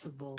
Invincible.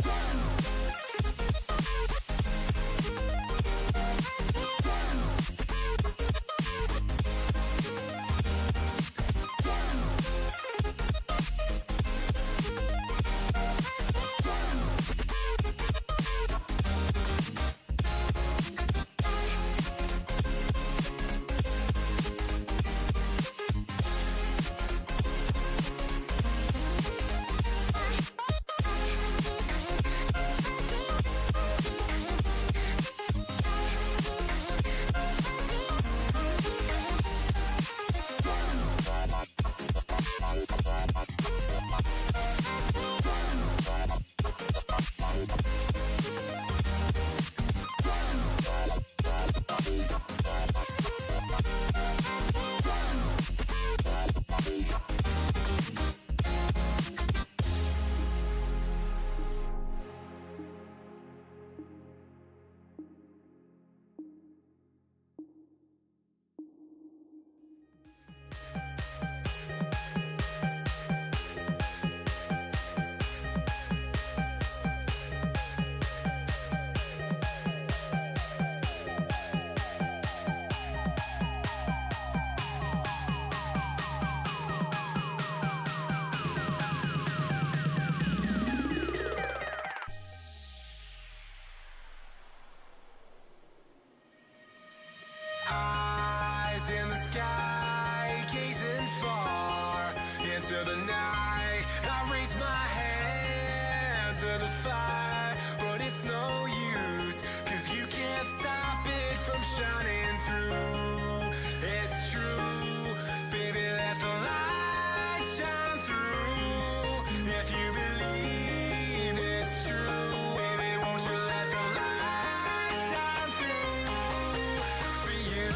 into the night. I raise my hand to the fire, but it's no use, 'cause you can't stop it from shining through. It's true, baby, let the light shine through. If you believe it's true, baby, won't you let the light shine through for you.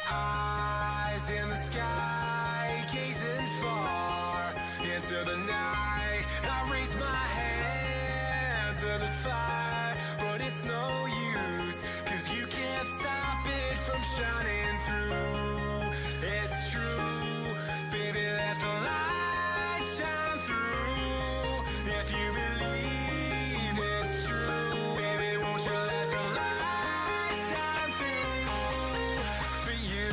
Eyes in the sky, gazing far into the night. I raise my hand to the fire, but it's no use, 'cause you can't stop it from shining through. It's true, baby, let the light shine through. If you believe it's true, baby, won't you let the light shine through for you.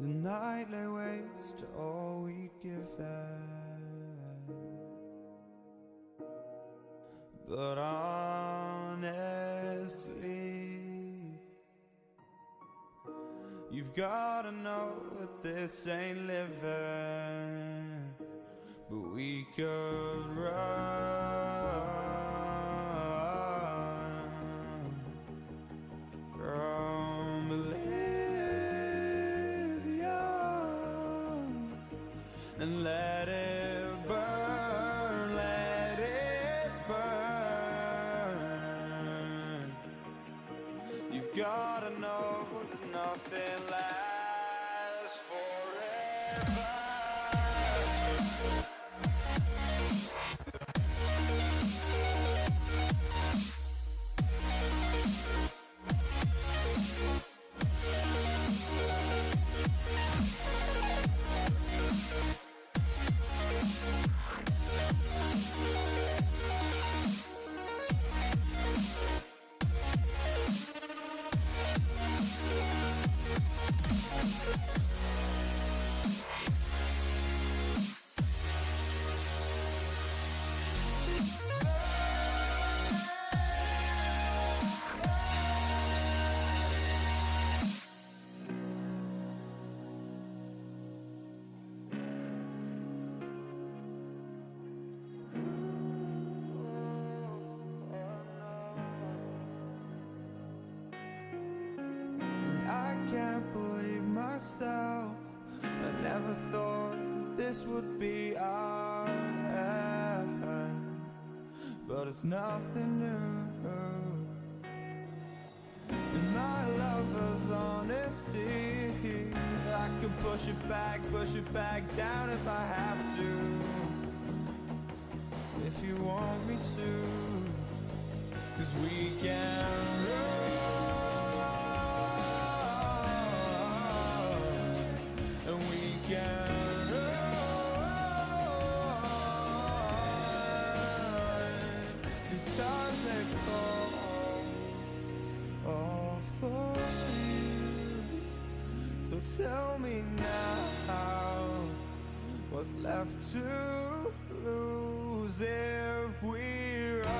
The night lay waste to all we'd given, but honestly, you've gotta know that this ain't living, but we could run from Elysium and let it burn, let it burn. You've gotta know that nothing lasts forever. I can't believe myself. I never thought that this would be our end, but it's nothing new. And my lover's honesty, I could push it back down if I have to, if you want me to, 'cause we can run. And we can run. The stars they fall all for you. So tell me now, what's left to lose if we run?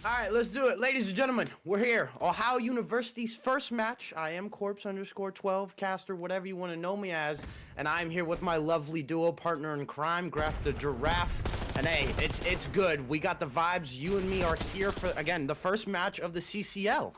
All right, let's do it. Ladies and gentlemen, we're here. Ohio University's first match. I am Corpse_12, caster, whatever you want to know me as. And I'm here with my lovely duo partner in crime, Graph the Giraffe. And hey, it's good. We got the vibes. You and me are here for, again, the first match of the CCL.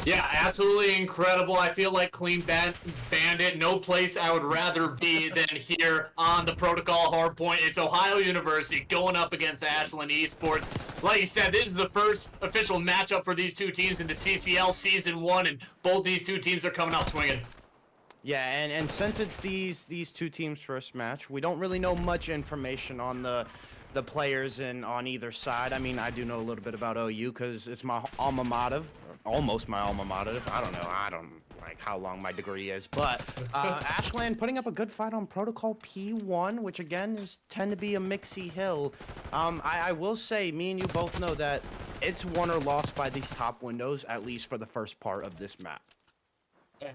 Yeah, absolutely incredible. I feel like Clean Bandit, no place I would rather be than here on the Protocol Hardpoint. It's Ohio University going up against Ashland Esports. Like you said, this is the first official matchup for these two teams in the CCL Season 1, and both these two teams are coming out swinging. Yeah, and since it's these two teams' first match, we don't really know much information on the players on either side. I mean, I do know a little bit about OU because it's my alma mater, almost my alma mater. I don't like how long my degree is, but Ashland putting up a good fight on Protocol P1, which again tend to be a mixy hill. I will say, me and you both know that it's won or lost by these top windows, at least for the first part of this map.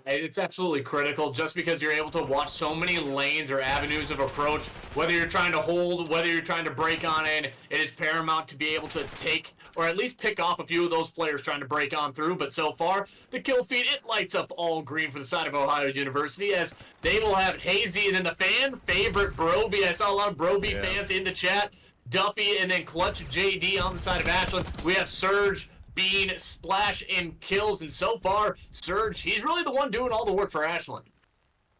It's absolutely critical just because you're able to watch so many lanes or avenues of approach. Whether you're trying to hold, whether you're trying to break on in, it is paramount to be able to take or at least pick off a few of those players trying to break on through. But so far, the kill feed, it lights up all green for the side of Ohio University as they will have Hazy and then the fan favorite Broby. I saw a lot of Broby fans in the chat. Duffy and then Clutch JD on the side of Ashland. We have Surge, Bean, Splash, and kills, and so far, Surge, he's really the one doing all the work for Ashland.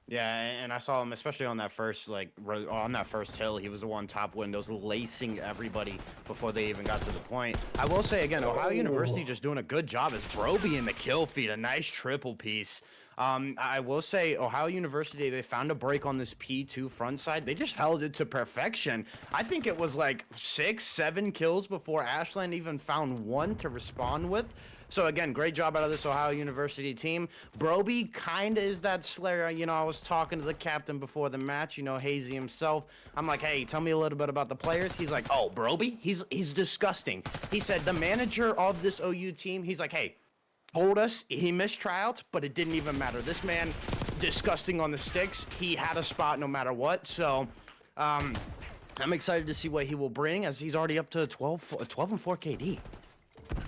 Yeah, and I saw him, especially on that first, on that first hill, he was the one top windows lacing everybody before they even got to the point. I will say, again, Ohio University just doing a good job as Broby in the kill feed, a nice triple piece. I will say, Ohio University, they found a break on this P2 front side. They just held it to perfection. I think it was like 6-7 kills before Ashland even found one to respond with. So again, great job out of this Ohio University team. Broby kind of is that Slayer. You know, I was talking to the captain before the match, you know, Hazy himself. I'm like, hey, tell me a little bit about the players. He's like, oh, Broby? He's disgusting. He said the manager of this OU team, he's like, hey, told us he missed tryouts, but it didn't even matter. This man, disgusting on the sticks. He had a spot no matter what. So, I'm excited to see what he will bring as he's already up to 12 and 4 KD.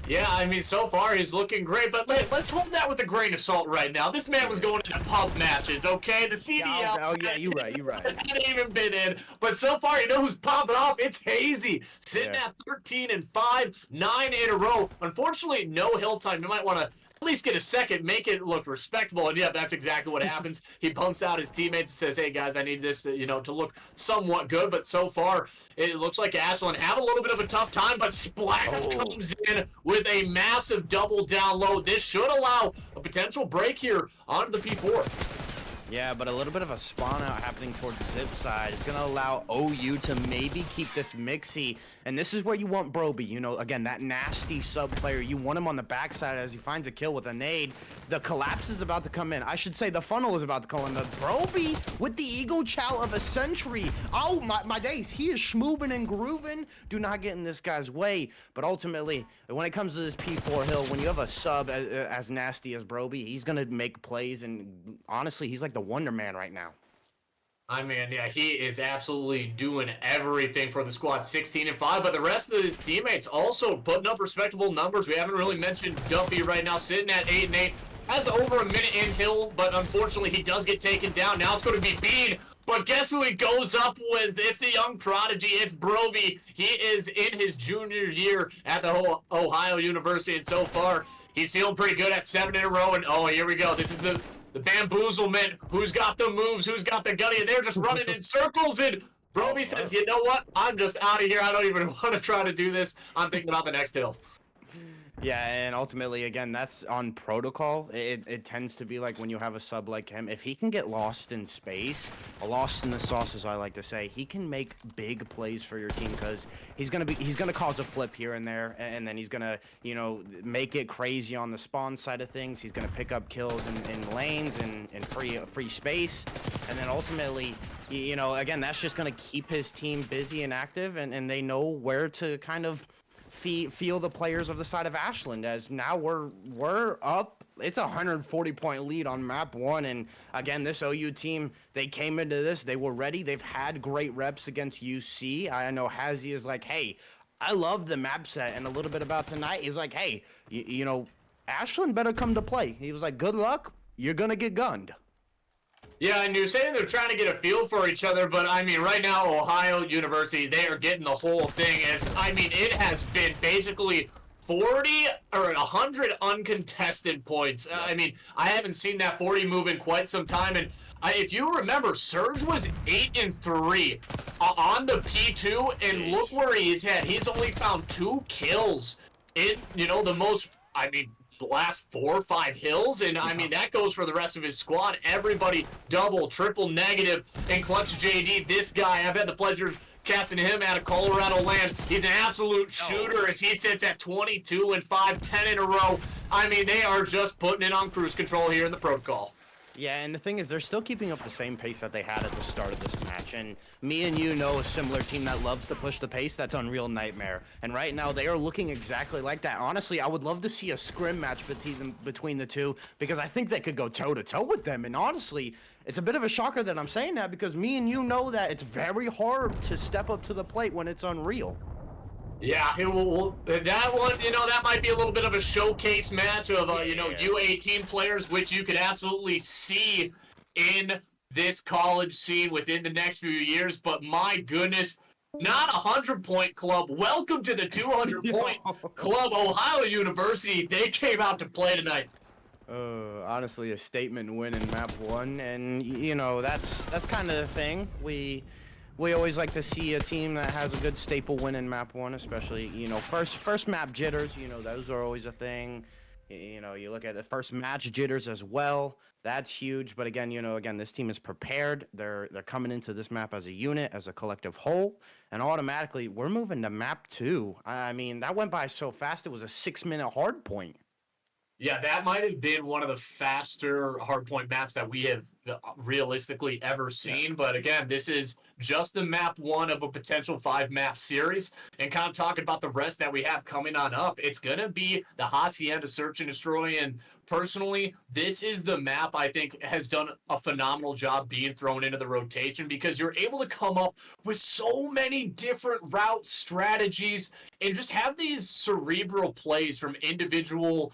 Yeah, I mean, so far he's looking great, but let's hold that with a grain of salt right now. This man was going into pub matches, okay? The CDL. Oh, yeah, you're right. Hadn't even been in, but so far, you know who's popping off? It's Hazy, sitting at 13 and 5, 9 in a row. Unfortunately, no hill time. You might want to at least get a second, make it look respectable, and yeah, that's exactly what happens. He pumps out his teammates and says, hey guys, I need this to, to look somewhat good, but so far it looks like Ashland have a little bit of a tough time, but Splash comes in with a massive double download. This should allow a potential break here onto the P4. Yeah, but a little bit of a spawn out happening towards Zip side. It's going to allow OU to maybe keep this mixy. And this is where you want Broby. You know, again, that nasty sub player. You want him on the backside as he finds a kill with a nade. The collapse is about to come in. I should say the funnel is about to come in. The Broby with the ego chow of a century. Oh, my days. He is schmoovin' and grooving. Do not get in this guy's way. But ultimately, when it comes to this P4 hill, when you have a sub as nasty as Broby, he's going to make plays. And honestly, he's like the Wonder Man right now. I mean, yeah, he is absolutely doing everything for the squad, 16 and 5, but the rest of his teammates also putting up respectable numbers. We haven't really mentioned Duffy right now, sitting at 8 and 8, has over a minute in hill, but unfortunately he does get taken down. Now it's going to be Bean, but guess who he goes up with? It's a young prodigy. It's Broby. He is in his junior year at the Ohio University, and so far he's feeling pretty good at 7 in a row. And oh, here we go. This is the bamboozlement. Who's got the moves? Who's got the gunny? And they're just running in circles. And Broby says, you know what? I'm just out of here. I don't even want to try to do this. I'm thinking about the next hill. Yeah, and ultimately, again, that's on Protocol. It tends to be like when you have a sub like him, if he can get lost in space, lost in the sauce, as I like to say, he can make big plays for your team because he's gonna cause a flip here and there, and then he's gonna, make it crazy on the spawn side of things. He's gonna pick up kills in lanes and free space, and then ultimately, again, that's just gonna keep his team busy and active, and they know where to kind of feel the players of the side of Ashland, as now we're up. It's a 140-point lead on map 1, and again, this OU team, they came into this, they were ready. They've had great reps against UC. I know Hazy is like, hey, I love the map set and a little bit about tonight. He's like, hey, you know, Ashland better come to play. He was like, good luck. You're going to get gunned. Yeah, and you're saying they're trying to get a feel for each other, but I mean, right now, Ohio University, they are getting the whole thing. I mean, it has been basically 40 or 100 uncontested points. I mean, I haven't seen that 40 move in quite some time, and if you remember, Surge was 8-3 on the P2, and look where he's at. He's only found 2 kills in, the most, I mean, the last 4 or 5 hills, and I mean, that goes for the rest of his squad. Everybody double, triple negative, and Clutch JD, this guy, I've had the pleasure of casting him out of Colorado land. He's an absolute shooter as he sits at 22-5, 10 in a row. I mean, they are just putting it on cruise control here in the protocol. Yeah, and the thing is, they're still keeping up the same pace that they had at the start of this match. And me and you know a similar team that loves to push the pace. That's Unreal Nightmare. And right now, they are looking exactly like that. Honestly, I would love to see a scrim match between the two, because I think they could go toe-to-toe with them. And honestly, it's a bit of a shocker that I'm saying that, because me and you know that it's very hard to step up to the plate when it's Unreal. Yeah, that one, that might be a little bit of a showcase match of, U18 players, which you could absolutely see in this college scene within the next few years. But my goodness, not a 100-point club. Welcome to the 200-point club, Ohio University. They came out to play tonight. Honestly, a statement win in map 1, and that's kind of the thing. We always like to see a team that has a good staple win in map 1, especially, first map jitters, those are always a thing. You look at the first match jitters as well. That's huge. But again, this team is prepared. They're coming into this map as a unit, as a collective whole, and automatically we're moving to map 2. I mean, that went by so fast. It was a 6-minute hard point. Yeah, that might have been one of the faster hardpoint maps that we have realistically ever seen. Yeah. But again, this is just the map 1 of a potential 5-map series. And kind of talking about the rest that we have coming on up, it's going to be the Hacienda Search and Destroy. And personally, this is the map I think has done a phenomenal job being thrown into the rotation, because you're able to come up with so many different route strategies and just have these cerebral plays from individual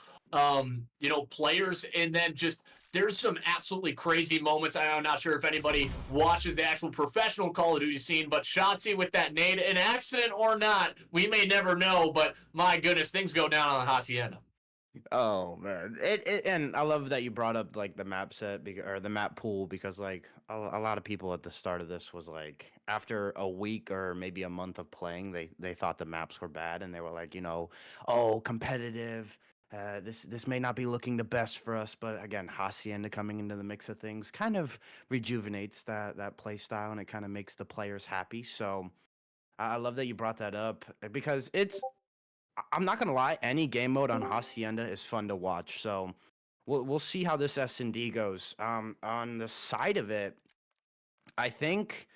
players, and then just there's some absolutely crazy moments. I'm not sure if anybody watches the actual professional Call of Duty scene, but Shotzi with that nade, an accident or not, we may never know, but my goodness, things go down on the Hacienda. Oh man, and I love that you brought up like the map set or the map pool, because like a lot of people at the start of this was like, after a week or maybe a month of playing, they thought the maps were bad, and they were like, oh, competitive. This may not be looking the best for us, but again, Hacienda coming into the mix of things kind of rejuvenates that play style, and it kind of makes the players happy. So I love that you brought that up, because I'm not gonna lie, any game mode on Hacienda is fun to watch. So we'll see how this S&D goes. On the side of it, I think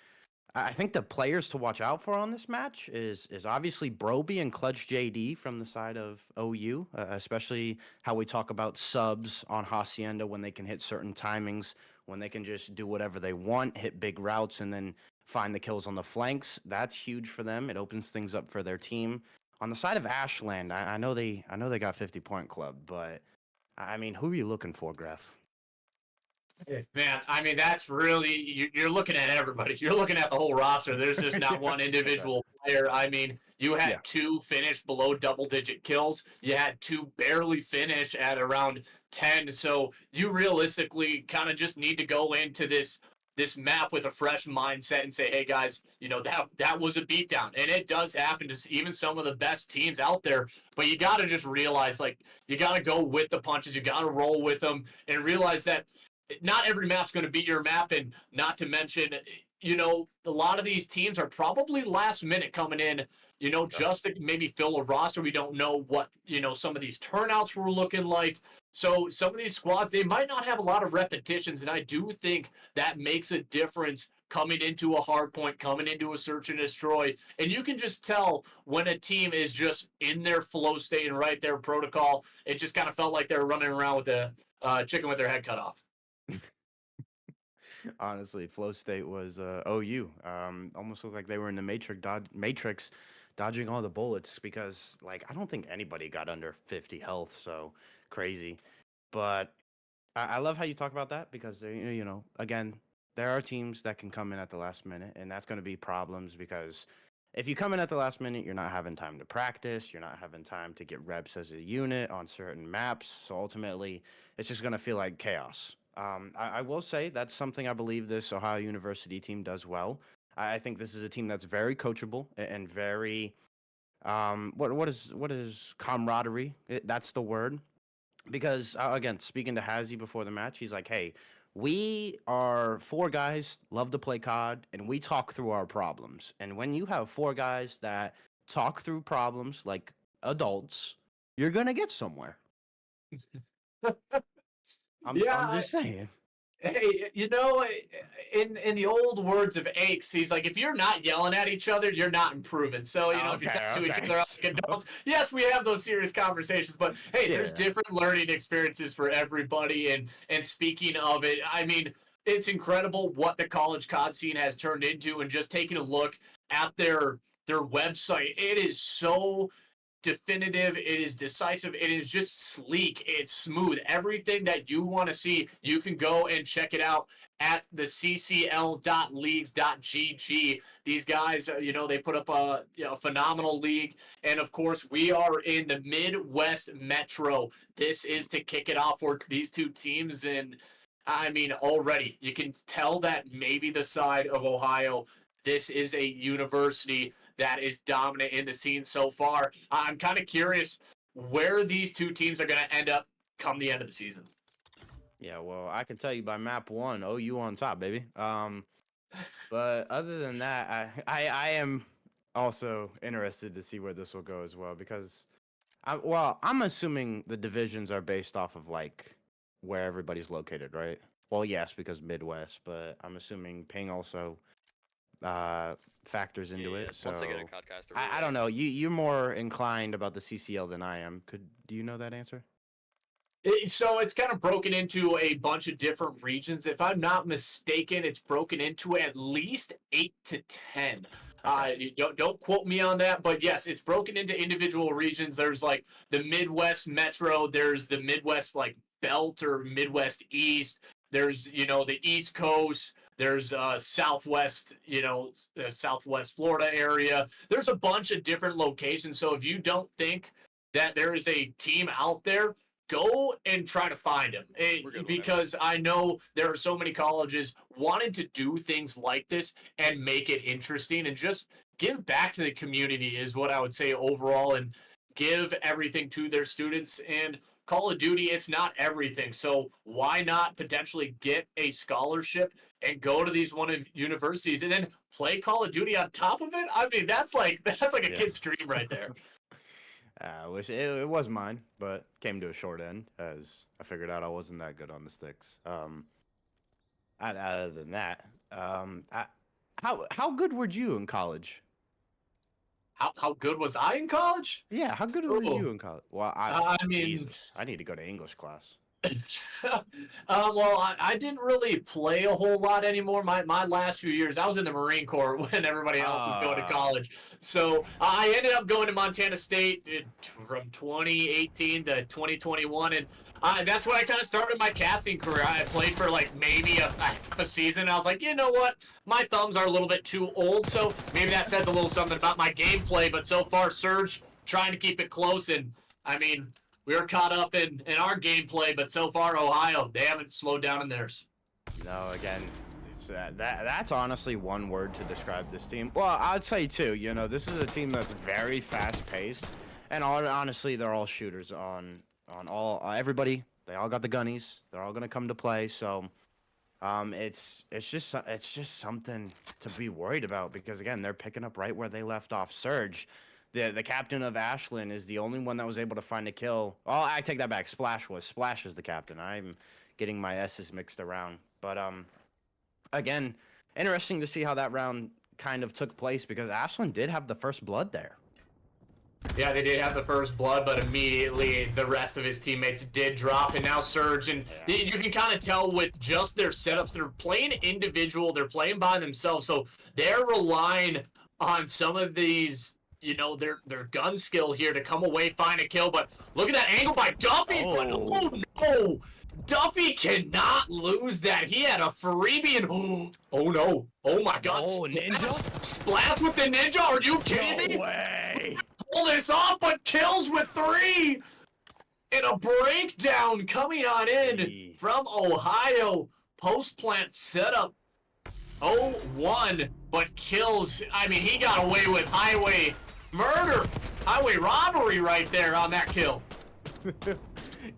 the players to watch out for on this match is obviously Broby and Clutch JD from the side of OU, especially how we talk about subs on Hacienda, when they can hit certain timings, when they can just do whatever they want, hit big routes, and then find the kills on the flanks. That's huge for them. It opens things up for their team. On the side of Ashland, I know they got 50-point club, but I mean, who are you looking for, Graf? Man, I mean, that's really, you're looking at everybody. You're looking at the whole roster. There's just not one individual player. I mean, you had 2 finish below double-digit kills. You had 2 barely finish at around 10. So you realistically kind of just need to go into this map with a fresh mindset and say, hey, guys, that was a beatdown. And it does happen to even some of the best teams out there. But you got to just realize, like, you got to go with the punches. You got to roll with them and realize that not every map's going to be your map, and not to mention, a lot of these teams are probably last minute coming in, just to maybe fill a roster. We don't know what, some of these turnouts were looking like. So some of these squads, they might not have a lot of repetitions, and I do think that makes a difference coming into a hard point, coming into a search and destroy. And you can just tell when a team is just in their flow state and right there protocol. It just kind of felt like they were running around with a chicken with their head cut off. Honestly, flow state was OU. Almost looked like they were in the Matrix dodging all the bullets because, like, I don't think anybody got under 50 health, so crazy. But I love how you talk about that because, again, there are teams that can come in at the last minute, and that's going to be problems because if you come in at the last minute, you're not having time to practice, you're not having time to get reps as a unit on certain maps, so ultimately, it's just going to feel like chaos. I will say that's something I believe this Ohio University team does well. I think this is a team that's very coachable and very what is camaraderie? That's the word. Because again, speaking to Hazy before the match, he's like, "Hey, we are four guys, love to play COD, and we talk through our problems. And when you have four guys that talk through problems like adults, you're gonna get somewhere." I'm Yeah, just saying. hey, in the old words of Aches, he's like, if you're not yelling at each other, you're not improving. So, if you talk to each other like adults, yes, we have those serious conversations, but hey, there's different learning experiences for everybody. And speaking of it, I mean, it's incredible what the college COD scene has turned into, and just taking a look at their website, it is so definitive, it is decisive, it is just sleek, it's smooth. Everything that you want to see, you can go and check it out at the ccl.leagues.gg. These guys, they put up a phenomenal league, and of course, we are in the Midwest Metro. This is to kick it off for these two teams, and I mean, already you can tell that maybe the side of Ohio, this is a university that is dominant in the scene so far. I'm kind of curious where these two teams are going to end up come the end of the season. Yeah, well, I can tell you by map 1, OU on top, baby. But other than that, I am also interested to see where this will go as well because, I'm assuming the divisions are based off of like where everybody's located, right? Well, yes, because Midwest, but I'm assuming ping also factors into it. So once they get a codcaster, I don't know. You're more inclined about the CCL than I am. Do you know that answer? So it's kind of broken into a bunch of different regions. If I'm not mistaken, it's broken into at least 8 to 10. Okay. Don't quote me on that, but yes, it's broken into individual regions. There's like the Midwest Metro. There's the Midwest like Belt or Midwest East. There's the East Coast. There's Southwest, Southwest Florida area. There's a bunch of different locations. So if you don't think that there is a team out there, go and try to find them. Because I know there are so many colleges wanting to do things like this and make it interesting and just give back to the community is what I would say overall, and give everything to their students. And Call of Duty, it's not everything. So why not potentially get a scholarship and go to these one of universities and then play Call of Duty on top of it? I mean, that's like a kid's dream right there. I wish it was mine, but came to a short end as I figured out I wasn't that good on the sticks. Other than that, how good were you in college? How good was I in college? Yeah, how good was you in college? Well, I mean, Jesus, I need to go to English class. Well, I didn't really play a whole lot anymore. My last few years, I was in the Marine Corps when everybody else was going to college. So I ended up going to Montana State from 2018 to 2021, and that's when I kind of started my casting career. I played for like maybe half a season. I was like, you know what? My thumbs are a little bit too old, so maybe that says a little something about my gameplay. But so far, Surge trying to keep it close, and I mean, we were caught up in our gameplay, but so far, Ohio, they haven't slowed down in theirs. No, again, it's that's honestly one word to describe this team. Well, I'd say two. This is a team that's very fast-paced, and honestly, they're all shooters on all everybody. They all got the gunnies. They're all gonna come to play. So, it's just something to be worried about because again, they're picking up right where they left off. Surge. The captain of Ashland is the only one that was able to find a kill. Oh, I take that back. Splash is the captain. I'm getting my S's mixed around. But again, interesting to see how that round kind of took place because Ashland did have the first blood there. Yeah, they did have the first blood, but immediately the rest of his teammates did drop, and now Surge, and you can kind of tell with just their setups, they're playing individual, they're playing by themselves, so they're relying on some of these you know, their gun skill here to come away, find a kill. But look at that angle by Duffy. But oh no, Duffy cannot lose that. He had a freebie and oh no, oh my God. Oh, Ninja? Splash with the Ninja? Are you kidding me? No way. Pull this off, but kills with 3. And a breakdown coming on in from Ohio. Post plant setup. 0-1, but kills. I mean, he got away with highway murder, highway robbery right there on that kill.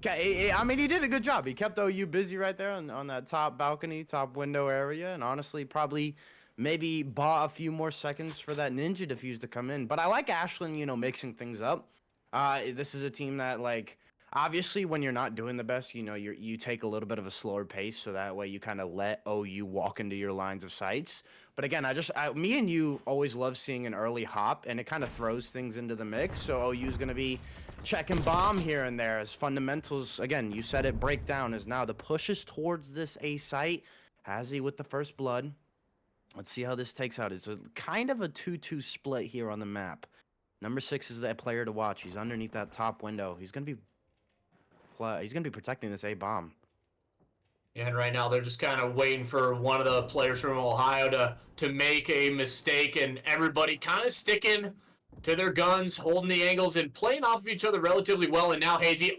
I mean, he did a good job. He kept OU busy right there on that top balcony, top window area, and honestly, probably maybe bought a few more seconds for that Ninja defuse to come in. But I like Ashland, you know, mixing things up. This is a team that, like, obviously, when you're not doing the best, you know, you take a little bit of a slower pace, so that way you kind of let OU walk into your lines of sights. But again, me and you always love seeing an early hop, and it kind of throws things into the mix. So OU's going to be checking bomb here and there as fundamentals. Again, you said it, breakdown is now the pushes towards this A site. Hazzy with the first blood. Let's see how this takes out. It's a kind of a 2-2 split here on the map. Number 6 is that player to watch. He's underneath that top window. He's going to be protecting this A bomb. And right now they're just kind of waiting for one of the players from Ohio to make a mistake, and everybody kind of sticking to their guns, holding the angles, and playing off of each other relatively well. And now Hazy,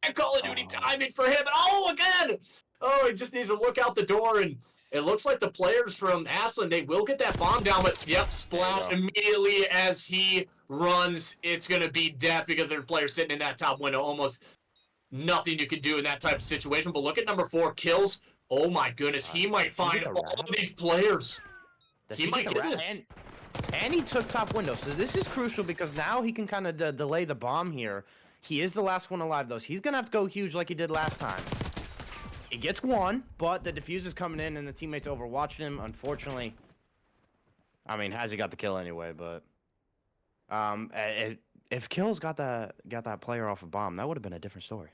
bad Call of Duty timing for him, and again! Oh, he just needs to look out the door, and it looks like the players from Ashland, they will get that bomb down, but yep, splash immediately as he runs. It's going to be death because there's players sitting in that top window. Almost nothing you can do in that type of situation. But look at number 4, kills. Oh my goodness, he might find all of these players. He might get this. And he took top window, so this is crucial because now he can kind of delay the bomb here. He is the last one alive, though, so he's going to have to go huge like he did last time. He gets one, but the defuse is coming in and the teammates overwatching him. Unfortunately, I mean, Hazzy got the kill anyway, but if Kills got that player off a bomb, that would have been a different story.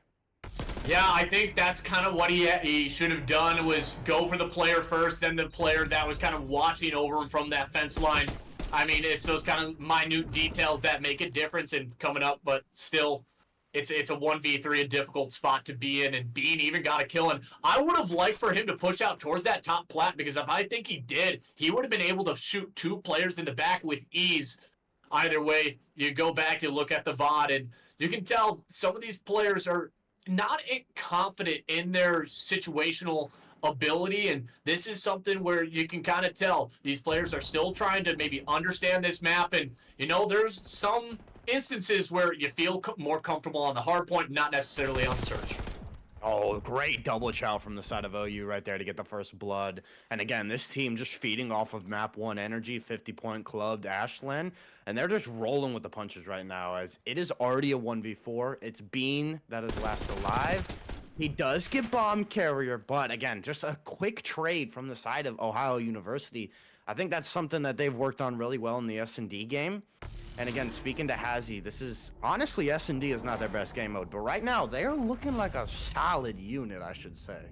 Yeah, I think that's kind of what he should have done, was go for the player first, then the player that was kind of watching over him from that fence line. I mean, it's those kind of minute details that make a difference in coming up, but still, it's a 1v3, a difficult spot to be in, and Bean even got a kill. And I would have liked for him to push out towards that top plat, because if I think he did, he would have been able to shoot 2 players in the back with ease. Either way, you go back, you look at the VOD, and you can tell some of these players are not confident in their situational ability, and this is something where you can kind of tell these players are still trying to maybe understand this map. And, you know, there's some instances where you feel more comfortable on the hard point, not necessarily on the search. Oh, great double chow from the side of OU right there to get the first blood. And again, this team just feeding off of map 1 energy, 50-point clubbed Ashland, and they're just rolling with the punches right now as it is already a 1v4. It's Bean that is last alive. He does get bomb carrier, but again, just a quick trade from the side of Ohio University. I think that's something that they've worked on really well in the S&D game. And again, speaking to Hazzy, this is honestly, S&D is not their best game mode, but right now they're looking like a solid unit, I should say.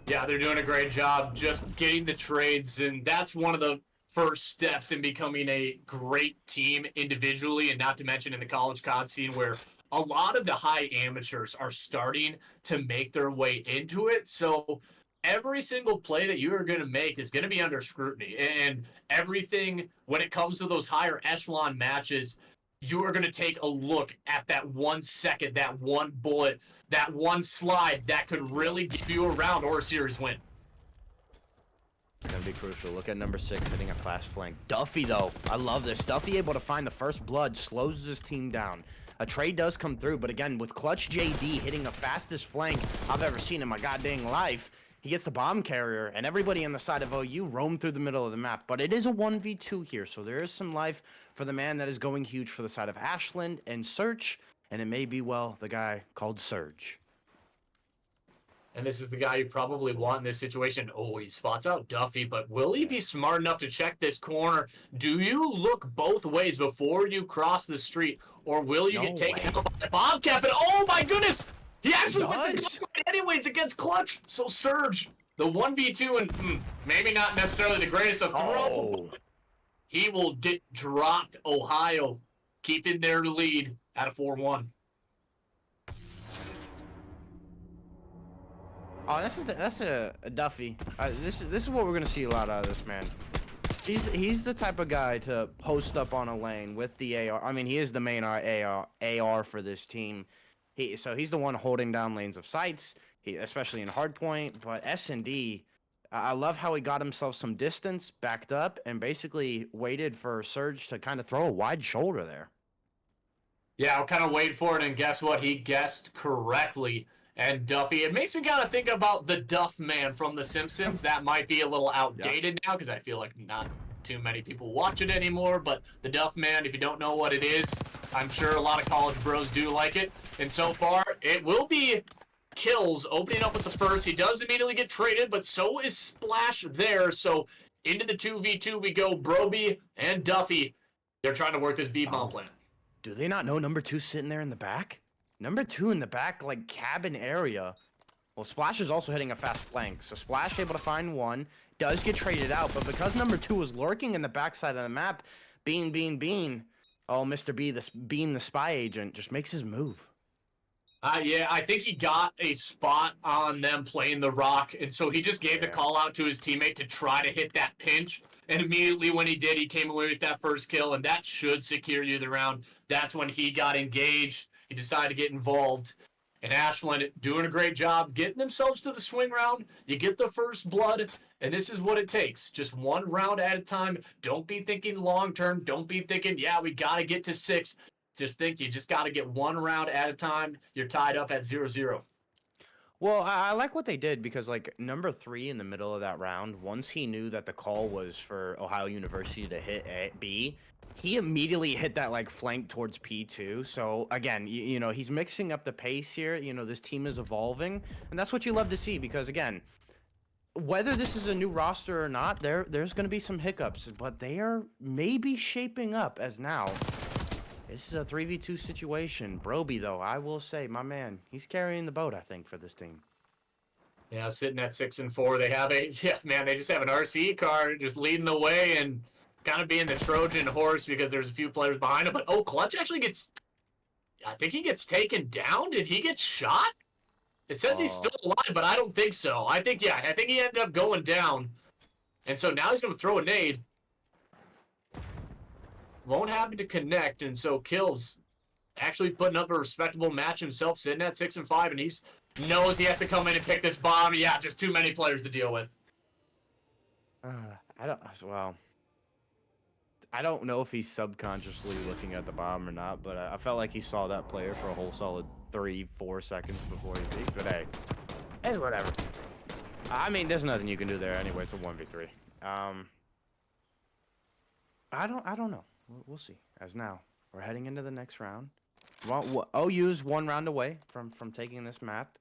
Yeah, they're doing a great job just getting the trades, and that's one of the first steps in becoming a great team individually, and not to mention in the college COD scene where a lot of the high amateurs are starting to make their way into it. So every single play that you are going to make is going to be under scrutiny, and everything when it comes to those higher echelon matches, you are going to take a look at that 1 second, that one bullet, that one slide that could really give you a round or a series win. It's going to be crucial. Look at number 6 hitting a fast flank. Duffy, though, I love this. Duffy able to find the first blood, slows his team down. A trade does come through, but again, with Clutch JD hitting the fastest flank I've ever seen in my goddamn life, he gets the bomb carrier, and everybody on the side of OU roam through the middle of the map. But it is a 1v2 here, so there is some life for the man that is going huge for the side of Ashland and Search, and it may be, well, the guy called Surge. And this is the guy you probably want in this situation. Oh, he spots out Duffy, but will he be smart enough to check this corner? Do you look both ways before you cross the street, or will you get taken out by the bomb cap? And oh my goodness! He actually wins anyways against Clutch. So Surge, the 1v2, and maybe not necessarily the greatest of throw. he will get dropped. Ohio keeping their lead at a 4-1. Oh, that's a Duffy. This is what we're gonna see a lot out of this man. He's the type of guy to post up on a lane with the AR. I mean, he is the main AR for this team. So he's the one holding down lanes of sights. Especially in hardpoint. But S&D, I love how he got himself some distance, backed up, and basically waited for Surge to kind of throw a wide shoulder there. Yeah, I'll kind of wait for it, and guess what? He guessed correctly. And Duffy, it makes me kind of think about the Duff Man from The Simpsons. That might be a little outdated now because I feel like not too many people watch it anymore. But the Duff Man, if you don't know what it is, I'm sure a lot of college bros do like it. And so far, it will be Kills opening up with the first. He does immediately get traded, but so is Splash there. So into the 2v2 we go. Broby and Duffy. They're trying to work this B-bomb plan. Do they not know number 2 sitting there in the back? Number 2 in the back, like, cabin area. Well, Splash is also hitting a fast flank. So Splash able to find one. Does get traded out. But because number 2 was lurking in the backside of the map, Bean. Oh, Mr. Bean, the spy agent, just makes his move. Yeah, I think he got a spot on them playing the rock. And so he just gave the call out to his teammate to try to hit that pinch. And immediately when he did, he came away with that first kill. And that should secure you the round. That's when he got engaged. He decided to get involved. And Ashland doing a great job getting themselves to the swing round. You get the first blood, and this is what it takes. Just one round at a time. Don't be thinking long term. Don't be thinking, yeah, we got to get to 6. Just think you just got to get one round at a time. You're tied up at 0-0. Well, I like what they did because, like, number 3 in the middle of that round, once he knew that the call was for Ohio University to hit B, he immediately hit that, like, flank towards P2. So, again, you know, he's mixing up the pace here. You know, this team is evolving. And that's what you love to see because, again, whether this is a new roster or not, there's going to be some hiccups. But they are maybe shaping up as now. This is a 3v2 situation. Broby, though, I will say, my man, he's carrying the boat, I think, for this team. Yeah, sitting at 6-4. They have they just have an RC car just leading the way and kind of being the Trojan horse because there's a few players behind him. But, Clutch actually I think he gets taken down. Did he get shot? It says he's still alive, but I don't think so. I think he ended up going down. And so now he's going to throw a nade. Won't happen to connect, and so Kills actually putting up a respectable match himself, sitting at 6-5, and he knows he has to come in and pick this bomb. Yeah, just too many players to deal with. I don't know if he's subconsciously looking at the bomb or not, but I felt like he saw that player for a whole solid 3-4 seconds before he peeked. But hey, whatever. I mean, there's nothing you can do there anyway. It's a 1v3. I don't know. We'll see. As now, we're heading into the next round. OU's one round away from taking this map,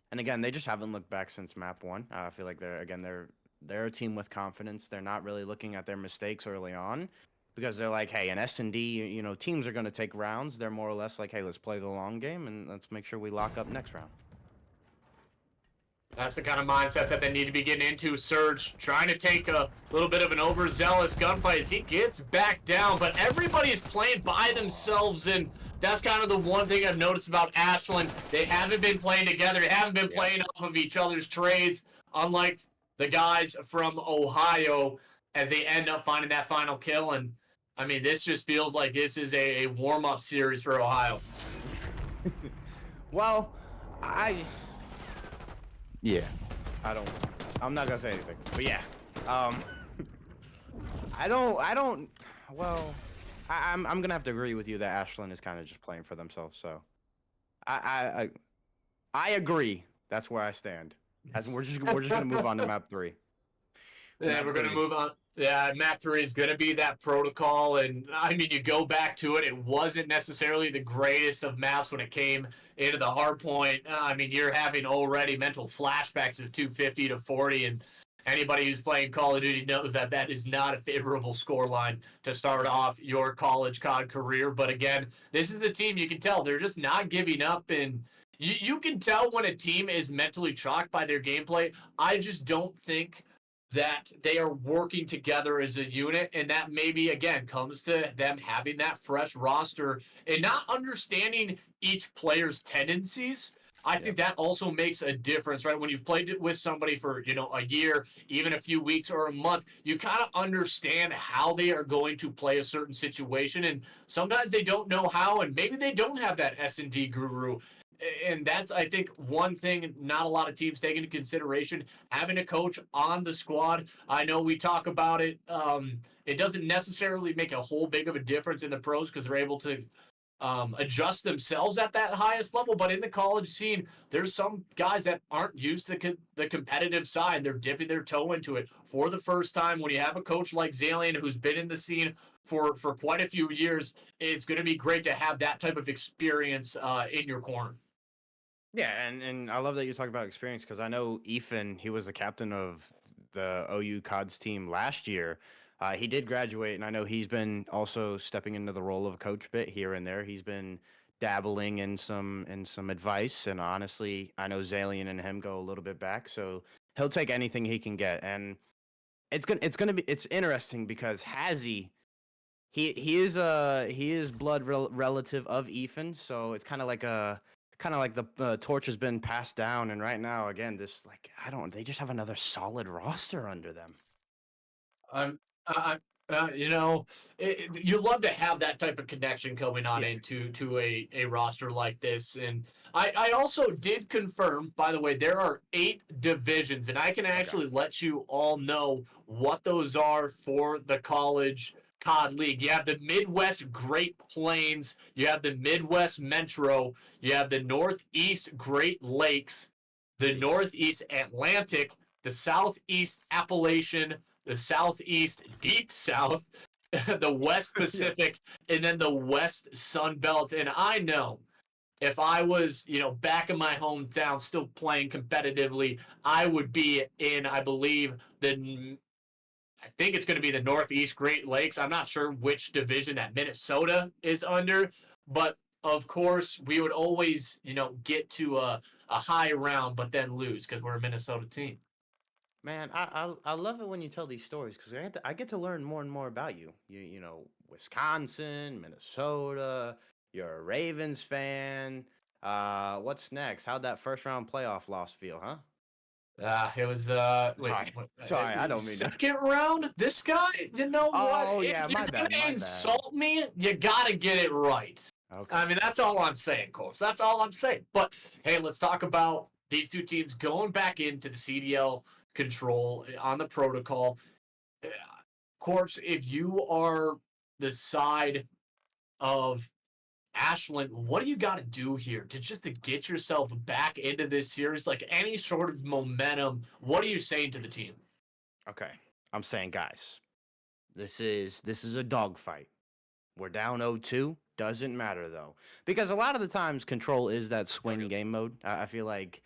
and again, they just haven't looked back since map 1. I feel like they're a team with confidence. They're not really looking at their mistakes early on because they're like, hey, in S&D, you know, teams are going to take rounds. They're more or less like, hey, let's play the long game and let's make sure we lock up next round. That's the kind of mindset that they need to be getting into. Surge trying to take a little bit of an overzealous gunfight as he gets back down, but everybody is playing by themselves, and that's kind of the one thing I've noticed about Ashland. They haven't been playing together. They haven't been playing off of each other's trades, unlike the guys from Ohio, as they end up finding that final kill. And, I mean, this just feels like this is a warm-up series for Ohio. Well, I'm not gonna say anything, but yeah, I'm gonna have to agree with you that Ashland is kind of just playing for themselves. So I agree. That's where I stand. As we're just gonna move on to map 3. Yeah, we're gonna move on. Yeah, map 3 is gonna be that protocol, and I mean, you go back to it. It wasn't necessarily the greatest of maps when it came into the hard point. I mean, you're having already mental flashbacks of 250 to 40, and anybody who's playing Call of Duty knows that that is not a favorable scoreline to start off your college COD career. But again, this is a team you can tell they're just not giving up, and you can tell when a team is mentally shocked by their gameplay. I just don't think that they are working together as a unit, and that maybe again comes to them having that fresh roster and not understanding each player's tendencies. I think that also makes a difference, right? When you've played it with somebody for, a year, even a few weeks or a month, you kind of understand how they are going to play a certain situation. And sometimes they don't know how, and maybe they don't have that S&D guru. And that's, I think, one thing not a lot of teams take into consideration, having a coach on the squad. I know we talk about it. It doesn't necessarily make a whole big of a difference in the pros because they're able to adjust themselves at that highest level. But in the college scene, there's some guys that aren't used to the competitive side. They're dipping their toe into it for the first time. When you have a coach like Zalian who's been in the scene for quite a few years, it's going to be great to have that type of experience in your corner. Yeah, and I love that you talk about experience because I know Ethan, he was the captain of the OU CODS team last year. He did graduate, and I know he's been also stepping into the role of a coach bit here and there. He's been dabbling in some advice, and honestly, I know Zalian and him go a little bit back, so he'll take anything he can get. And it's interesting because Hazzy, he is blood relative of Ethan, so it's kind of like the torch has been passed down, and right now, again, they just have another solid roster under them. You love to have that type of connection coming on into a roster like this. And I also did confirm, by the way, there are 8 divisions, and I can actually let you all know what those are for the college COD League. You have the Midwest Great Plains, you have the Midwest Metro, you have the Northeast Great Lakes, the Northeast Atlantic, the Southeast Appalachian, the Southeast Deep South, the West Pacific, and then the West Sun Belt. And I know if I was, back in my hometown still playing competitively, I would be in, I believe, I think it's going to be the Northeast Great Lakes. I'm not sure which division that Minnesota is under, but of course we would always, get to a high round, but then lose because we're a Minnesota team. Man, I love it when you tell these stories because I get to learn more and more about you. You know, Wisconsin, Minnesota. You're a Ravens fan. What's next? How'd that first round playoff loss feel, huh? It was Sorry, I don't mean to. Second round. This guy, what? Oh yeah, if my you're bad. gonna My insult me, you gotta get it right. Okay. I mean, that's all I'm saying, Corpse. That's all I'm saying. But hey, let's talk about these two teams going back into the CDL control on the protocol. Corpse, if you are the side of Ashland, what do you got to do here to get yourself back into this series? Like any sort of momentum, what are you saying to the team? Okay, I'm saying, guys, this is a dogfight. We're down 0-2. Doesn't matter though, because a lot of the times control is that swing game mode. I feel like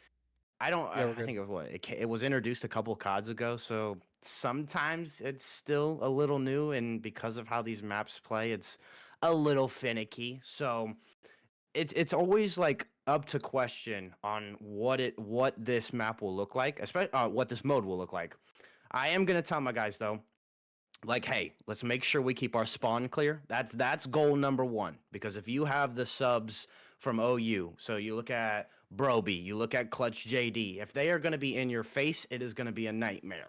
I think of it was introduced a couple CODs ago, so sometimes it's still a little new, and because of how these maps play, it's a little finicky. So it's always like up to question on what this map will look like, especially what this mode will look like. I am gonna tell my guys though, like, hey, let's make sure we keep our spawn clear. That's goal number 1, because if you have the subs from OU, so you look at Broby, you look at Clutch JD, if they are going to be in your face, it is going to be a nightmare.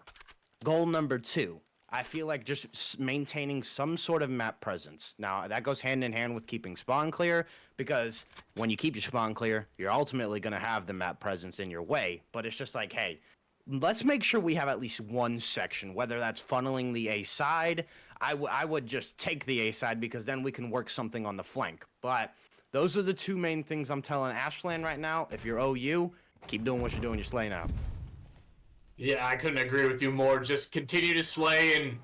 Goal number 2, I feel like just maintaining some sort of map presence. Now, that goes hand in hand with keeping spawn clear, because when you keep your spawn clear, you're ultimately going to have the map presence in your way. But it's just like, hey, let's make sure we have at least one section, whether that's funneling the A side. I would just take the A side, because then we can work something on the flank. But those are the 2 main things I'm telling Ashland right now. If you're OU, keep doing what you're doing. You're slaying out. Yeah, I couldn't agree with you more. Just continue to slay and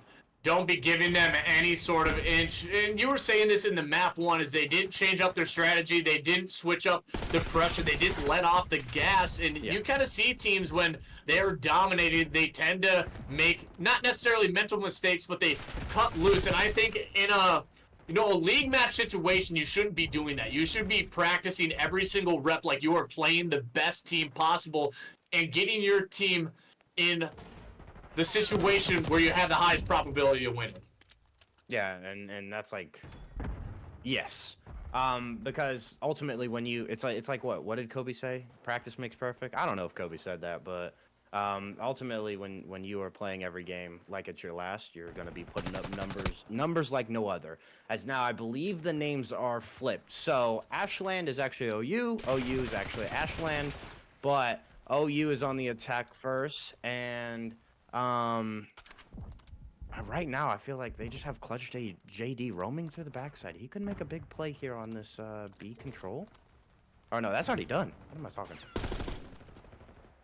don't be giving them any sort of inch. And you were saying this in the map 1, is they didn't change up their strategy. They didn't switch up the pressure. They didn't let off the gas. And you kind of see teams when they're dominated, they tend to make not necessarily mental mistakes, but they cut loose. And I think in a league match situation, you shouldn't be doing that. You should be practicing every single rep like you are playing the best team possible and getting your team in the situation where you have the highest probability of winning. Yeah, and that's like, yes. Because ultimately when it's like what did Kobe say? Practice makes perfect. I don't know if Kobe said that, but ultimately when you are playing every game like it's your last, you're going to be putting up numbers like no other. As now I believe the names are flipped. So Ashland is actually OU is actually Ashland, but OU is on the attack first, and right now I feel like they just have Clutch JD roaming through the backside. He could make a big play here on this B control. Oh no, that's already done. What am I talking?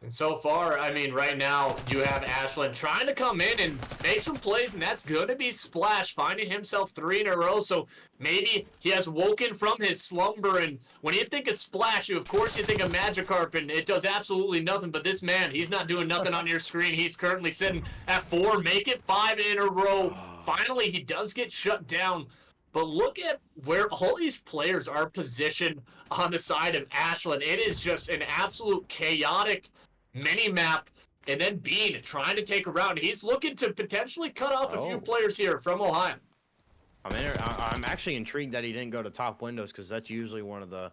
And so far, I mean, right now, you have Ashland trying to come in and make some plays, and that's going to be Splash, finding himself 3 in a row. So maybe he has woken from his slumber, and when you think of Splash, of course you think of Magikarp, and it does absolutely nothing. But this man, he's not doing nothing on your screen. He's currently sitting at 4, make it 5 in a row. Finally, he does get shut down. But look at where all these players are positioned on the side of Ashland. It is just an absolute chaotic mini-map, and then Bean trying to take a round. He's looking to potentially cut off a few players here from Ohio. I'm actually intrigued that he didn't go to top windows, because that's usually one of the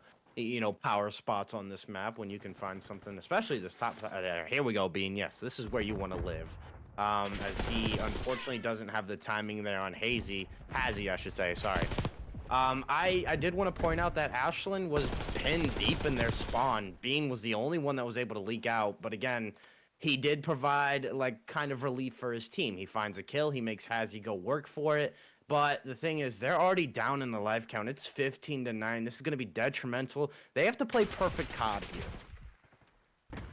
power spots on this map when you can find something, especially this top there. Here we go, Bean. Yes, this is where you want to live. As he unfortunately doesn't have the timing there on Hazy, I should say, sorry. I did want to point out that Ashland was pinned deep in their spawn. Bean was the only one that was able to leak out, but again, he did provide like kind of relief for his team. He finds a kill, he makes Hazy go work for it, but the thing is, they're already down in the life count. It's 15-9. This is going to be detrimental. They have to play perfect COD here.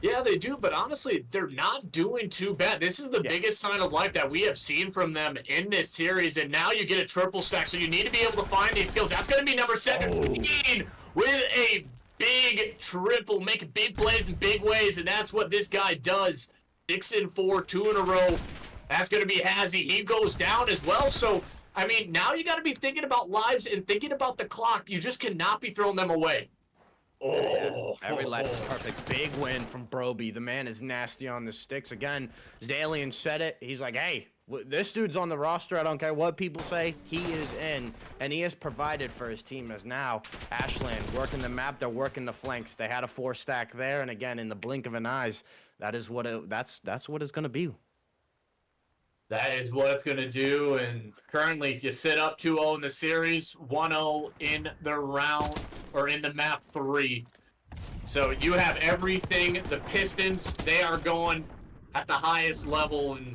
Yeah, they do, but honestly, they're not doing too bad. This is the biggest sign of life that we have seen from them in this series, and now you get a triple stack, so you need to be able to find these skills. That's going to be number 17 with a big triple, making big plays in big ways, and that's what this guy does. 6 and 4, 2 in a row. That's going to be Hazy. He goes down as well, so, I mean, now you got to be thinking about lives and thinking about the clock. You just cannot be throwing them away. Every life is perfect. Big win from Broby. The man is nasty on the sticks. Again, Zalian said it. He's like, hey, this dude's on the roster. I don't care what people say. He is in, and he has provided for his team. As now, Ashland working the map. They're working the flanks. They had a 4-stack there, and again, in the blink of an eye, that is what that's what it's going to be. That is what it's going to do, and currently you sit up 2-0 in the series, 1-0 in the round, or in the map 3. So you have everything. The Pistons, they are going at the highest level, and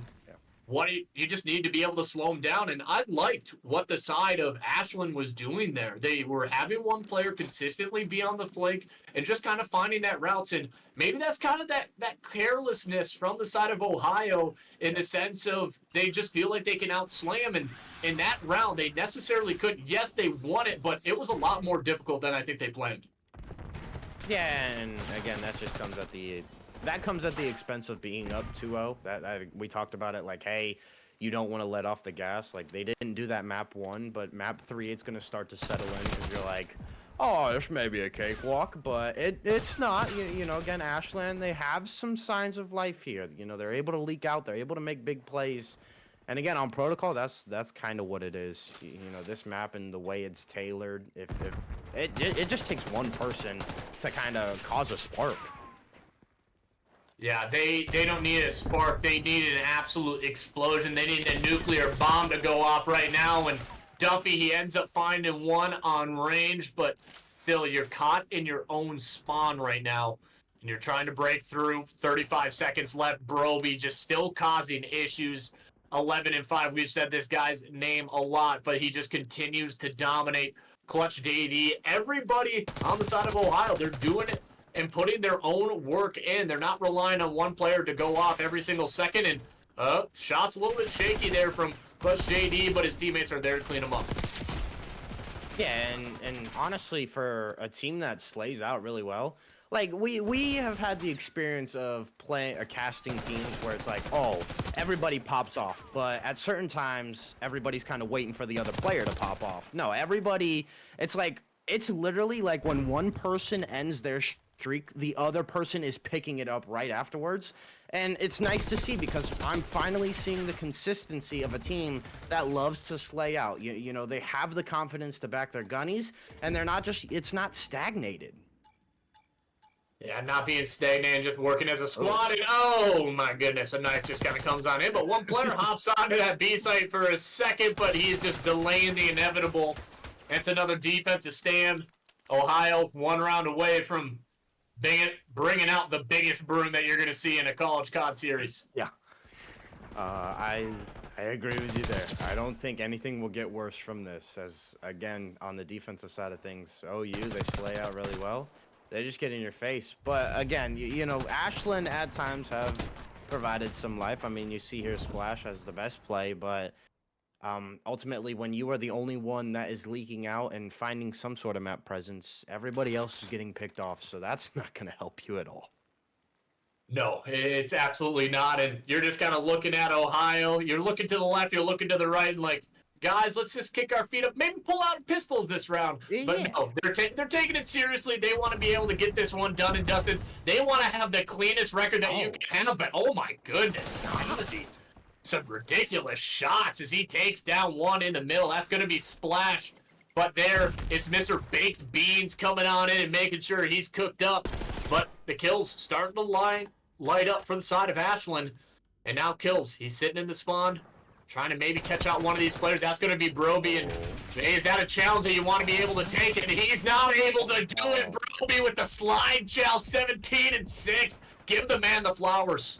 what you just need to be able to slow them down. And I liked what the side of Ashland was doing there. They were having one player consistently be on the flank and just kind of finding that routes. And maybe that's kind of that carelessness from the side of Ohio, in the sense of they just feel like they can outslam. And in that round, they necessarily couldn't. Yes, they won it, but it was a lot more difficult than I think they planned. Yeah, and again, that just comes at the expense of being up 2-0. That we talked about it, like, hey, you don't want to let off the gas. Like, they didn't do that map 1, but map 3, it's going to start to settle in, because you're like, oh, this may be a cakewalk, but it's not. You know, again, Ashland, they have some signs of life here. You know, they're able to leak out. They're able to make big plays. And again, on Protocol, that's kind of what it is. You know, this map and the way it's tailored, if it just takes one person to kind of cause a spark. Yeah, they don't need a spark. They need an absolute explosion. They need a nuclear bomb to go off right now. And Duffy, he ends up finding one on range, but still, you're caught in your own spawn right now. And you're trying to break through. 35 seconds left. Broby just still causing issues. 11 and 5. We've said this guy's name a lot, but he just continues to dominate. Clutch JD. Everybody on the side of Ohio, they're doing it and putting their own work in. They're not relying on one player to go off every single second. And shots a little bit shaky there from Clutch JD, but his teammates are there to clean him up. Yeah, and honestly, for a team that slays out really well, like we have had the experience of casting teams where it's like, oh, everybody pops off, but at certain times everybody's kind of waiting for the other player to pop off. No, everybody, it's literally like when one person ends their streak, the other person is picking it up right afterwards. And it's nice to see because I'm finally seeing the consistency of a team that loves to slay out. You know, they have the confidence to back their gunnies, and they're not just, it's not stagnated. Yeah, not being stagnated, just working as a squad, and oh my goodness, a knife just kind of comes on in, but one player hops onto that B site for a second, but he's just delaying the inevitable. It's another defensive stand. Ohio, 1 round away from bringing out the biggest broom that you're going to see in a college COD series. Yeah. I agree with you there. I don't think anything will get worse from this, as, again, on the defensive side of things, OU, they slay out really well. They just get in your face. But, again, you know, Ashland at times have provided some life. I mean, you see here Splash has the best play, but ultimately, when you are the only one that is leaking out and finding some sort of map presence, everybody else is getting picked off, so that's not going to help you at all. No, it's absolutely not, and you're just kind of looking at Ohio. You're looking to the left, you're looking to the right, and like, guys, let's just kick our feet up. Maybe pull out pistols this round. Yeah. But no, they're taking it seriously. They want to be able to get this one done and dusted. They want to have the cleanest record that you can have. But oh my goodness, honestly, some ridiculous shots as he takes down one in the middle. That's going to be Splash. But there, it's Mr. Baked Beans coming on in and making sure he's cooked up. But the kills starting to light up for the side of Ashland. And now kills. He's sitting in the spawn, trying to maybe catch out one of these players. That's going to be Broby. And is that a challenge that you want to be able to take? And he's not able to do it. Broby with the slide chow, 17-6. Give the man the flowers.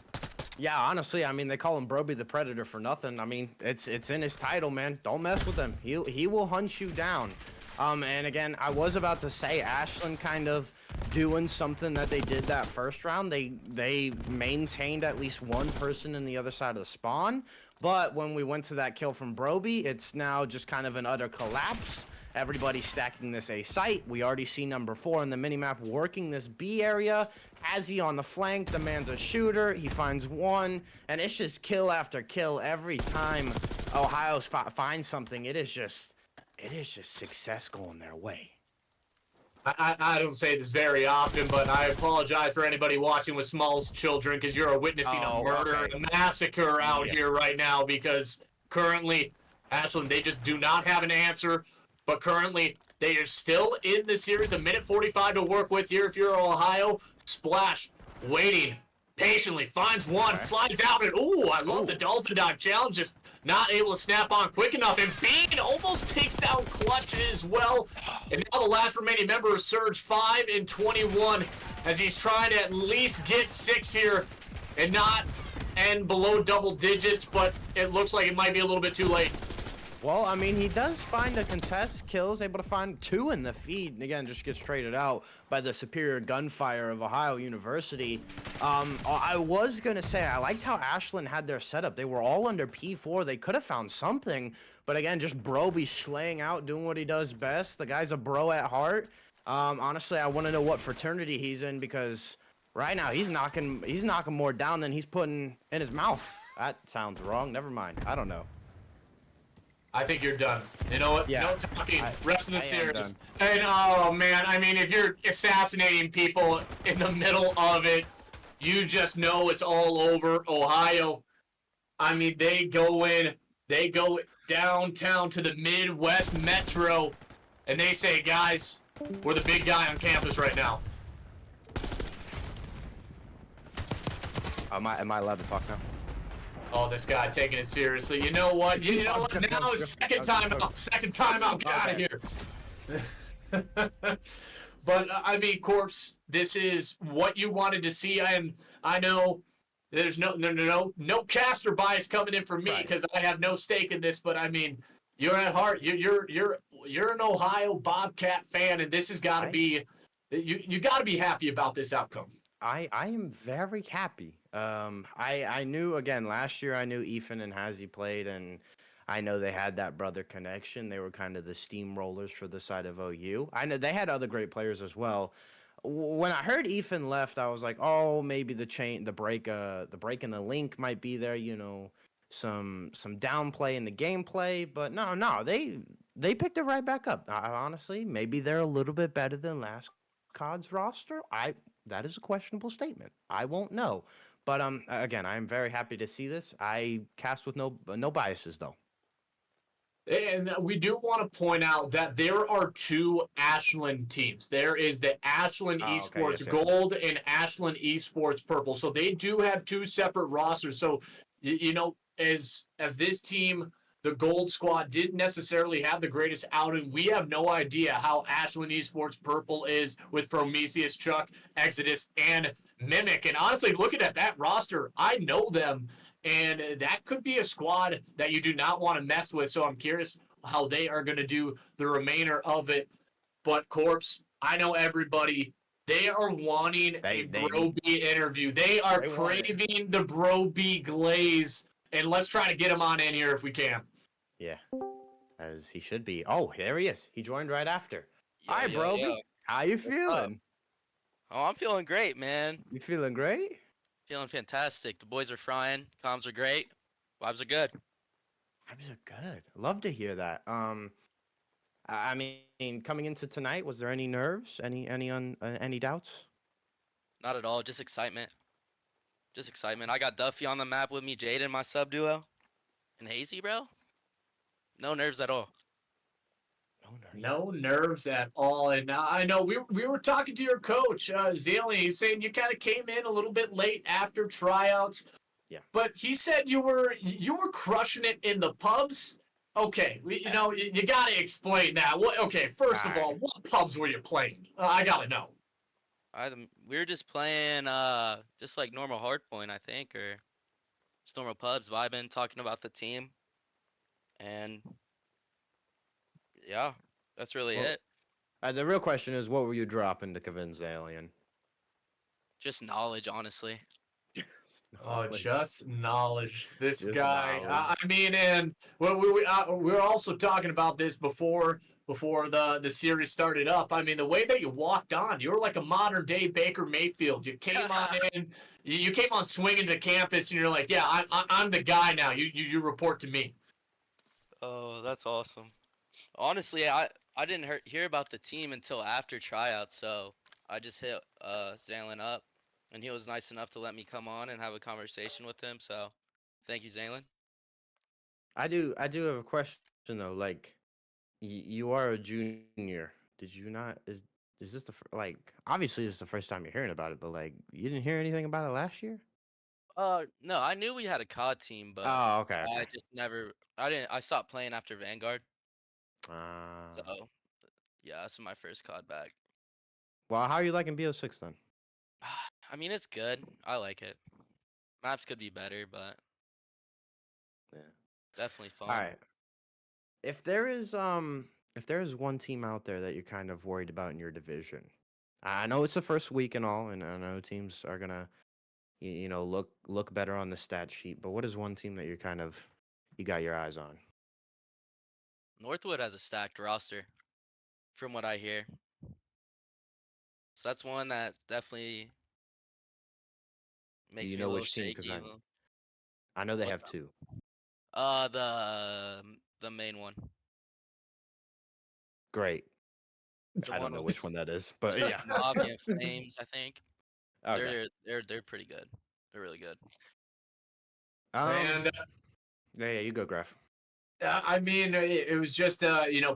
Yeah, honestly, I mean, they call him Broby the Predator for nothing. I mean, it's in his title, man. Don't mess with him. He will hunt you down. And again, I was about to say Ashland kind of doing something that they did that first round. They maintained at least one person in the other side of the spawn. But when we went to that kill from Broby, it's now just kind of an utter collapse. Everybody's stacking this A site. We already see number 4 in the minimap working this B area. Hazzy on the flank. The man's a shooter. He finds one. And it's just kill after kill every time Ohio finds something. It is just success going their way. I don't say this very often, but I apologize for anybody watching with small children because you're witnessing a murder and a massacre out here right now because currently, Ashland, they just do not have an answer, but currently they are still in the series, a minute 45 to work with here if you're Ohio. Splash, waiting patiently, finds one, slides out, and ooh, I love the Dolphin Dog challenge, just not able to snap on quick enough, and Bean almost takes down Clutch as well. And now the last remaining member is Surge, 5-21, as he's trying to at least get 6 here and not end below double digits, but it looks like it might be a little bit too late. Well, I mean, he does find a contest kills, able to find 2 in the feed, and again, just gets traded out by the superior gunfire of Ohio University. I was going to say, I liked how Ashland had their setup. They were all under P4. They could have found something, but again, just Broby slaying out, doing what he does best. The guy's a bro at heart. Honestly, I want to know what fraternity he's in because right now he's knocking more down than he's putting in his mouth. That sounds wrong. Never mind. I don't know. I think you're done. You know what? Yeah, no talking. Rest of the series. Done. And oh man, I mean, if you're assassinating people in the middle of it, you just know it's all over. Ohio, I mean, they go downtown to the Midwest Metro, and they say, guys, we're the big guy on campus right now. Am I allowed to talk now? Oh, this guy taking it seriously. You know what? You know what? Now second time out. Get out of here. But I mean, Corpse, this is what you wanted to see, and I know there's no caster bias coming in for me because I have no stake in this. But I mean, you're at heart. You're an Ohio Bobcat fan, and this has got to be you got to be happy about this outcome. I am very happy. I knew, again, last year I knew Ethan and Hazzy played, and I know they had that brother connection. They were kind of the steamrollers for the side of OU. I know they had other great players as well. When I heard Ethan left, I was like, oh, maybe the break in the link might be there, you know, some downplay in the gameplay, but no, they picked it right back up. Honestly, maybe they're a little bit better than last COD's roster. That is a questionable statement. I won't know. But again, I'm very happy to see this. I cast with no biases though. And we do want to point out that there are two Ashland teams. There is the Ashland Oh, okay. Esports Yes, yes. Gold and Ashland Esports Purple. So they do have two separate rosters. So as this team, the Gold Squad, didn't necessarily have the greatest outing. We have no idea how Ashland Esports Purple is with Prometheus, Chuck, Exodus, and Mimic. And honestly, looking at that roster, I know them. And that could be a squad that you do not want to mess with. So I'm curious how they are going to do the remainder of it. But Corpse, I know everybody. They are wanting a Bro B interview. They are craving the Bro B glaze. And let's try to get him on in here if we can. Yeah, as he should be. Oh, there he is. He joined right after. Hi, Bro B. How you feeling? Oh, I'm feeling great, man. You feeling great? Feeling fantastic. The boys are frying. Comms are great. Vibes are good. Vibes are good. Love to hear that. I mean, coming into tonight, was there any nerves? Any doubts? Not at all. Just excitement. Just excitement. I got Duffy on the map with me, Jaden, my sub duo, and Hazy, bro. No nerves at all. No nerves at all. And I know we were talking to your coach, Zaley. He's saying you kind of came in a little bit late after tryouts. Yeah. But he said you were crushing it in the pubs. Okay, you got to explain that. First of all, what pubs were you playing? I got to know. We were just playing just like normal hardpoint, I think, or just normal pubs, vibing, talking about the team. And yeah, that's really it. The real question is, what were you dropping to convince Alien? Just knowledge, honestly. Just knowledge. This Just guy. knowledge. I mean, and we were also talking about this before the series started up. I mean, the way that you walked on, you were like a modern day Baker Mayfield. You came on in, you came on swinging to campus, and you're like, yeah, I'm the guy now. You report to me. Oh, that's awesome. Honestly, I didn't hear about the team until after tryouts, so I just hit Zalen up, and he was nice enough to let me come on and have a conversation with him. So, thank you, Zalen. I do have a question though. Like, you are a junior. Did you not? Is this obviously this is the first time you're hearing about it, but like, you didn't hear anything about it last year? No, I knew we had a COD team, but Oh, okay. I just never. I stopped playing after Vanguard. So, yeah, this is my first COD back. Well, how are you liking BO6 then? I mean, it's good. I like it. Maps could be better, but Yeah. definitely fun. All right. If there is one team out there that you're kind of worried about in your division, I know it's the first week and all, and I know teams are gonna, look better on the stat sheet. But what is one team that you got your eyes on? Northwood has a stacked roster, from what I hear. So that's one that definitely makes me a little shaky. I know they have two. The main one. Great. The I don't know which one that is, but yeah. Mock and Flames, I think. Okay. They're pretty good. They're really good. And yeah, you go, Graf. I mean, it was just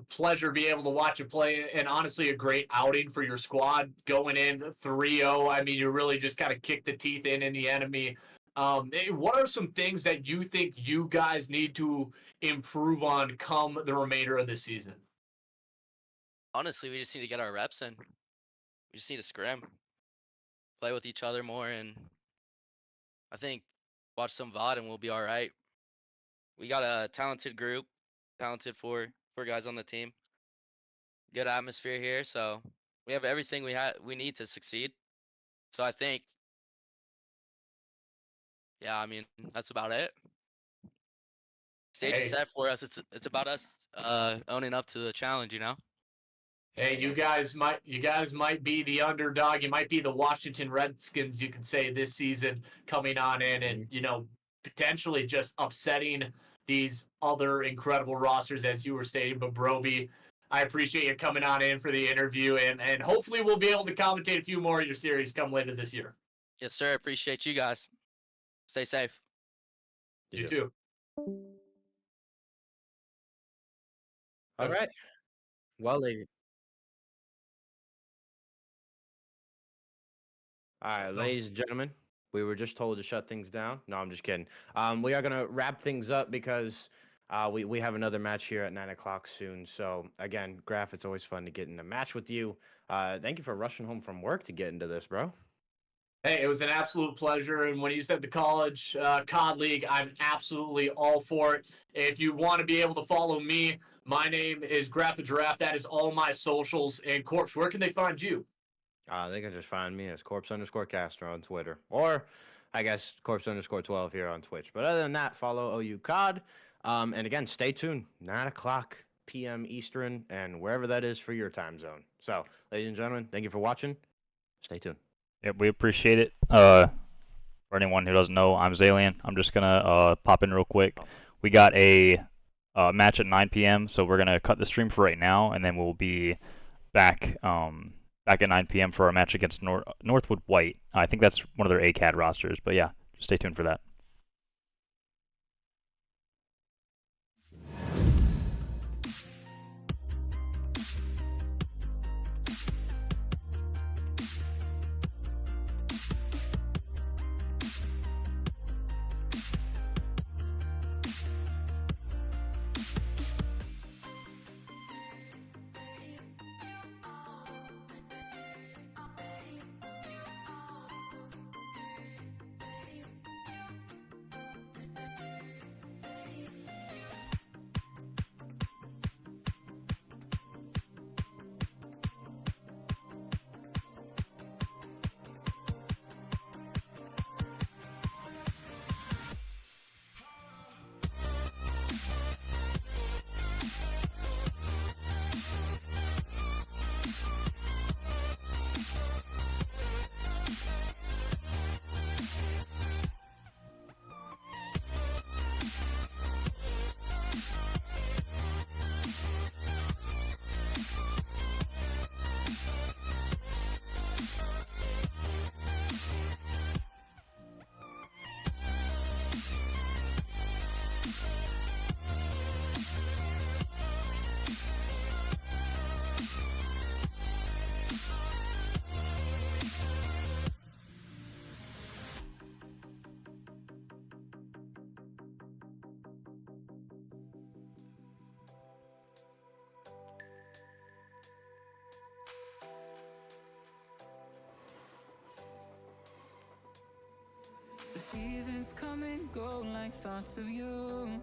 pleasure to be able to watch you play, and honestly, a great outing for your squad going in 3-0. I mean, you really just kind of kicked the teeth in the enemy. What are some things that you think you guys need to improve on come the remainder of the season? Honestly, we just need to get our reps in. We just need to scrim, play with each other more, and I think watch some VOD and we'll be all right. We got a talented group, talented four guys on the team. Good atmosphere here, so we have everything we need to succeed. So I think, yeah, I mean, that's about it. Stage is set for us. It's about us owning up to the challenge, Hey, you guys might be the underdog. You might be the Washington Redskins, you could say, this season coming on in and, potentially just upsetting these other incredible rosters, as you were stating. But Broby, I appreciate you coming on in for the interview, and hopefully we'll be able to commentate a few more of your series come later this year. Yes, sir. Appreciate you guys. Stay safe. You too. All right. Well, ladies. All right, ladies and gentlemen, we were just told to shut things down. No, I'm just kidding. We are gonna wrap things up because we have another match here at 9 o'clock soon. So again, Graf, it's always fun to get in a match with you. Thank you for rushing home from work to get into this, bro. Hey, it was an absolute pleasure. And when you said the college COD League, I'm absolutely all for it. If you want to be able to follow me, my name is Graf the Giraffe. That is all my socials. And Corpse, where can they find you? They can just find me as corpse_caster on Twitter, or I guess corpse_12 here on Twitch. But other than that, follow OU COD. And again, stay tuned. 9 o'clock p.m. Eastern, and wherever that is for your time zone. So, ladies and gentlemen, thank you for watching. Stay tuned. Yep, we appreciate it. For anyone who doesn't know, I'm Zalian. I'm just gonna pop in real quick. We got a match at 9 p.m., so we're gonna cut the stream for right now, and then we'll be back back at 9 p.m. for our match against Northwood White. I think that's one of their ACAD rosters, but yeah, just stay tuned for that. The seasons come and go like thoughts of you.